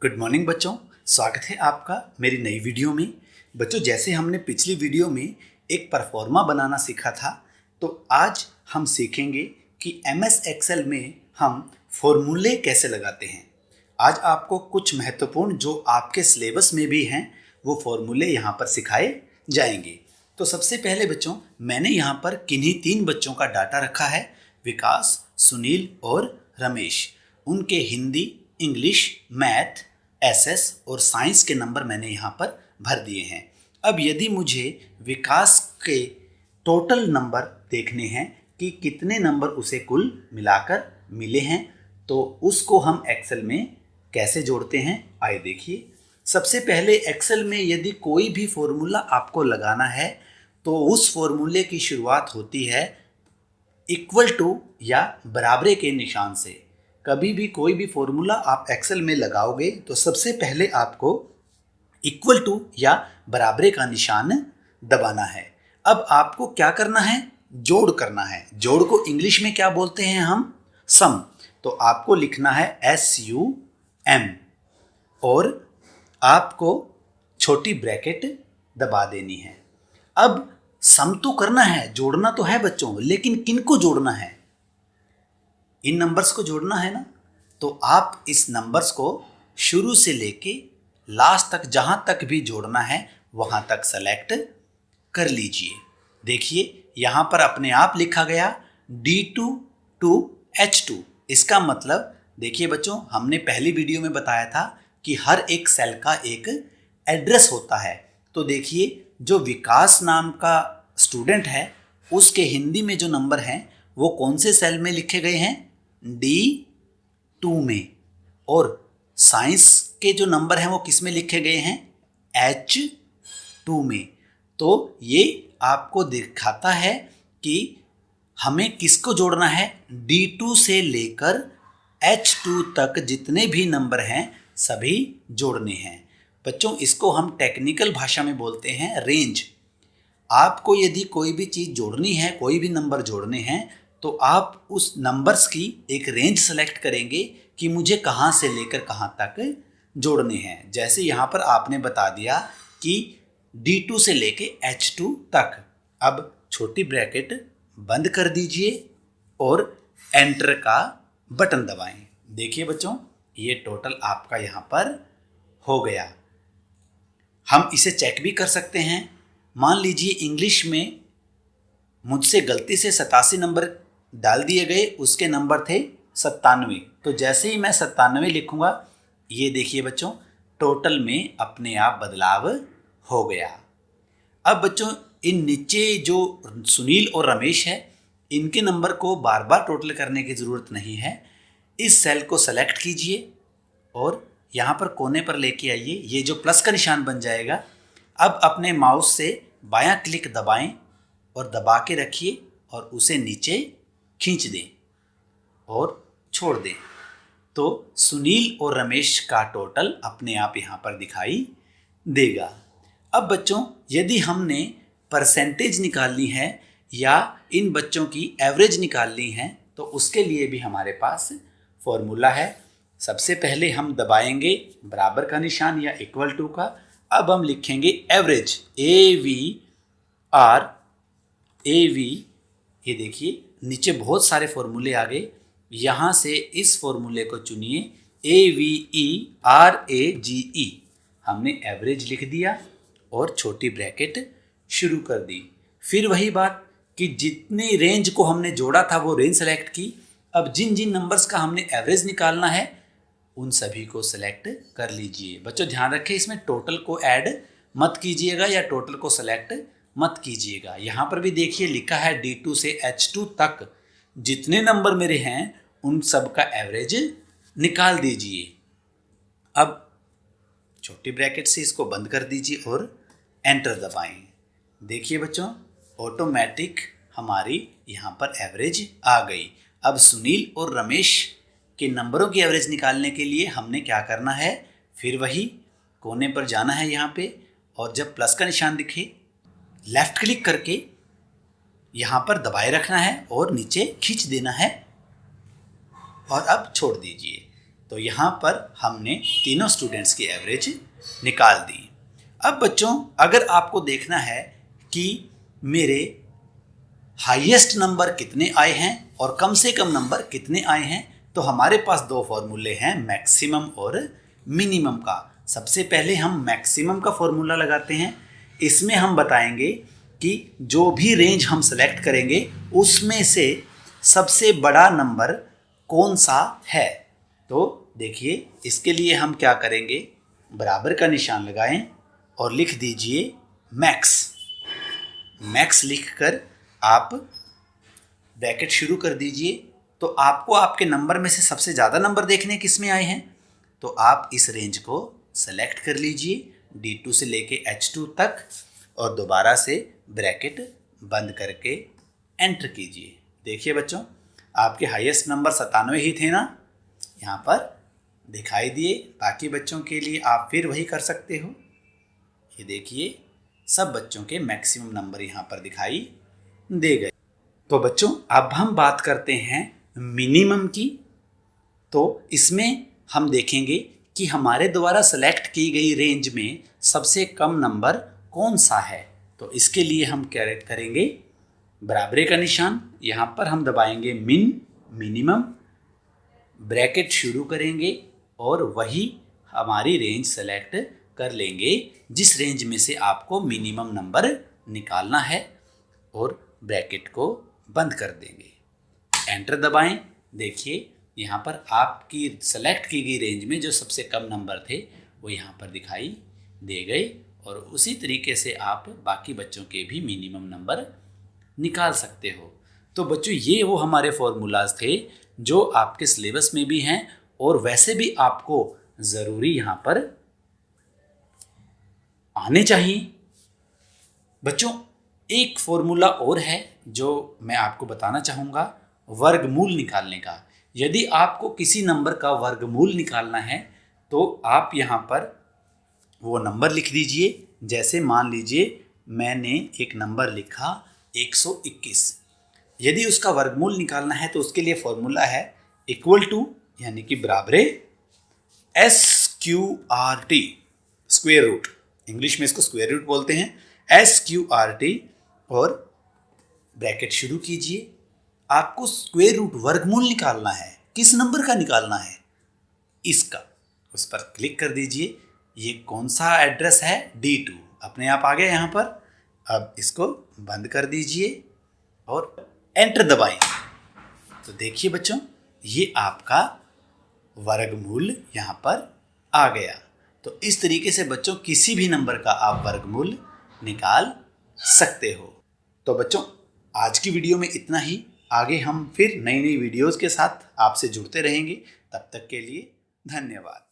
Good morning बच्चों, स्वागत है आपका मेरी नई वीडियो में। बच्चों, जैसे हमने पिछली वीडियो में एक परफॉर्मा बनाना सीखा था, तो आज हम सीखेंगे कि MS एक्सेल में हम फॉर्मूले कैसे लगाते हैं। आज आपको कुछ महत्वपूर्ण जो आपके सिलेबस में भी हैं वो फॉर्मूले यहाँ पर सिखाए जाएंगे। तो सबसे पहले बच्चों, मैंने यहाँ पर किन्हीं 3 बच्चों का डाटा रखा है, विकास, सुनील और रमेश। उनके हिंदी, इंग्लिश, मैथ, SS और साइंस के नंबर मैंने यहाँ पर भर दिए हैं। अब यदि मुझे विकास के टोटल नंबर देखने हैं कि कितने नंबर उसे कुल मिलाकर मिले हैं, तो उसको हम एक्सेल में कैसे जोड़ते हैं, आइए देखिए। सबसे पहले एक्सेल में यदि कोई भी फॉर्मूला आपको लगाना है तो उस फॉर्मूले की शुरुआत होती है इक्वल टू या बराबरे के निशान से। कभी भी कोई भी फॉर्मूला आप एक्सेल में लगाओगे तो सबसे पहले आपको इक्वल टू या बराबरे का निशान दबाना है। अब आपको क्या करना है, जोड़ करना है। जोड़ को इंग्लिश में क्या बोलते हैं हम, सम। तो आपको लिखना है SUM और आपको छोटी ब्रैकेट दबा देनी है। अब सम तो करना है, जोड़ना तो है बच्चों, लेकिन किनको जोड़ना है, इन नंबर्स को जोड़ना है ना। तो आप इस नंबर्स को शुरू से लेके लास्ट तक जहां तक भी जोड़ना है वहां तक सेलेक्ट कर लीजिए। देखिए यहां पर अपने आप लिखा गया D2 to H2। इसका मतलब देखिए बच्चों, हमने पहली वीडियो में बताया था कि हर एक सेल का एक एड्रेस होता है। तो देखिए जो विकास नाम का स्टूडेंट है उसके हिंदी में जो नंबर हैं वो कौन से सेल में लिखे गए हैं, D2 में। और साइंस के जो नंबर हैं वो किस में लिखे गए हैं, H2 में। तो ये आपको दिखाता है कि हमें किसको जोड़ना है, D2 से लेकर H2 तक जितने भी नंबर हैं सभी जोड़ने हैं। बच्चों, इसको हम टेक्निकल भाषा में बोलते हैं रेंज। आपको यदि कोई भी चीज़ जोड़नी है, कोई भी नंबर जोड़ने हैं, तो आप उस नंबर्स की एक रेंज सेलेक्ट करेंगे कि मुझे कहाँ से लेकर कहाँ तक जोड़ने हैं। जैसे यहाँ पर आपने बता दिया कि D2 से लेके H2 तक। अब छोटी ब्रैकेट बंद कर दीजिए और एंटर का बटन दबाएं। देखिए बच्चों, ये टोटल आपका यहाँ पर हो गया। हम इसे चेक भी कर सकते हैं। मान लीजिए इंग्लिश में मुझसे गलती से 87 नंबर डाल दिए गए, उसके नंबर थे 97। तो जैसे ही मैं 97 लिखूंगा, ये देखिए बच्चों, टोटल में अपने आप बदलाव हो गया। अब बच्चों, इन नीचे जो सुनील और रमेश है, इनके नंबर को बार बार टोटल करने की ज़रूरत नहीं है। इस सेल को सेलेक्ट कीजिए और यहाँ पर कोने पर लेके आइए, ये जो प्लस का निशान बन जाएगा। अब अपने माउस से बायां क्लिक दबाएं और दबा के रखिए और उसे नीचे खींच दें और छोड़ दें। तो सुनील और रमेश का टोटल अपने आप यहाँ पर दिखाई देगा। अब बच्चों, यदि हमने परसेंटेज निकालनी है या इन बच्चों की एवरेज निकालनी है तो उसके लिए भी हमारे पास फॉर्मूला है। सबसे पहले हम दबाएंगे बराबर का निशान या इक्वल टू का। अब हम लिखेंगे एवरेज, AV। ये देखिए नीचे बहुत सारे फॉर्मूले आ गए, यहाँ से इस फॉर्मूले को चुनिए, AVERAGE। हमने एवरेज लिख दिया और छोटी ब्रैकेट शुरू कर दी। फिर वही बात कि जितनी रेंज को हमने जोड़ा था वो रेंज सेलेक्ट की। अब जिन जिन नंबर्स का हमने एवरेज निकालना है उन सभी को सेलेक्ट कर लीजिए। बच्चों ध्यान रखें, इसमें टोटल को ऐड मत कीजिएगा या टोटल को सेलेक्ट मत कीजिएगा। यहाँ पर भी देखिए लिखा है D2 से H2 तक जितने नंबर मेरे हैं उन सब का एवरेज निकाल दीजिए। अब छोटी ब्रैकेट से इसको बंद कर दीजिए और एंटर दबाएं। देखिए बच्चों, ऑटोमेटिक हमारी यहाँ पर एवरेज आ गई। अब सुनील और रमेश के नंबरों की एवरेज निकालने के लिए हमने क्या करना है, फिर वही कोने पर जाना है यहाँ पे, और जब प्लस का निशान दिखे लेफ्ट क्लिक करके यहाँ पर दबाए रखना है और नीचे खींच देना है और अब छोड़ दीजिए। तो यहाँ पर हमने तीनों स्टूडेंट्स की एवरेज निकाल दी। अब बच्चों अगर आपको देखना है कि मेरे हाईएस्ट नंबर कितने आए हैं और कम से कम नंबर कितने आए हैं, तो हमारे पास दो फॉर्मूले हैं, मैक्सिमम और मिनिमम का। सबसे पहले हम मैक्सिमम का फॉर्मूला लगाते हैं। इसमें हम बताएंगे कि जो भी रेंज हम सेलेक्ट करेंगे उसमें से सबसे बड़ा नंबर कौन सा है। तो देखिए इसके लिए हम क्या करेंगे, बराबर का निशान लगाएं और लिख दीजिए मैक्स। मैक्स लिखकर आप ब्रैकेट शुरू कर दीजिए। तो आपको आपके नंबर में से सबसे ज़्यादा नंबर देखने किस में आए हैं, तो आप इस रेंज को सेलेक्ट कर लीजिए D2 से लेके H2 तक और दोबारा से ब्रैकेट बंद करके एंटर कीजिए। देखिए बच्चों आपके हाईएस्ट नंबर 97 ही थे ना, यहाँ पर दिखाई दिए। बाकी बच्चों के लिए आप फिर वही कर सकते हो। ये देखिए सब बच्चों के मैक्सिमम नंबर यहाँ पर दिखाई दे गए। तो बच्चों अब हम बात करते हैं मिनिमम की। तो इसमें हम देखेंगे कि हमारे द्वारा सेलेक्ट की गई रेंज में सबसे कम नंबर कौन सा है। तो इसके लिए हम क्या करेंगे, बराबरे का निशान यहाँ पर हम दबाएंगे मिनिमम, ब्रैकेट शुरू करेंगे और वही हमारी रेंज सेलेक्ट कर लेंगे जिस रेंज में से आपको मिनिमम नंबर निकालना है और ब्रैकेट को बंद कर देंगे। एंटर दबाएं। देखिए यहाँ पर आपकी सेलेक्ट की गई रेंज में जो सबसे कम नंबर थे वो यहाँ पर दिखाई दे गए और उसी तरीके से आप बाकी बच्चों के भी मिनिमम नंबर निकाल सकते हो। तो बच्चों ये वो हमारे फॉर्मूलाज थे जो आपके सिलेबस में भी हैं और वैसे भी आपको ज़रूरी यहाँ पर आने चाहिए। बच्चों एक फॉर्मूला और है जो मैं आपको बताना चाहूँगा, वर्गमूल निकालने का। यदि आपको किसी नंबर का वर्गमूल निकालना है तो आप यहाँ पर वो नंबर लिख दीजिए। जैसे मान लीजिए मैंने एक नंबर लिखा 121। यदि उसका वर्गमूल निकालना है तो उसके लिए फॉर्मूला है इक्वल टू यानी कि बराबरे SQRT, स्क्वायर रूट, इंग्लिश में इसको स्क्वायर रूट बोलते हैं, SQRT और ब्रैकेट शुरू कीजिए। आपको स्क्वायर रूट वर्गमूल निकालना है। किस नंबर का निकालना है, इसका। उस पर क्लिक कर दीजिए। ये कौन सा एड्रेस है, D2, अपने आप आ गया यहाँ पर। अब इसको बंद कर दीजिए और एंटर दबाएं। तो देखिए बच्चों ये आपका वर्गमूल यहाँ पर आ गया। तो इस तरीके से बच्चों किसी भी नंबर का आप वर्गमूल निकाल सकते हो। तो बच्चों आज की वीडियो में इतना ही। आगे हम फिर नई नई वीडियोस के साथ आपसे जुड़ते रहेंगे। तब तक के लिए धन्यवाद।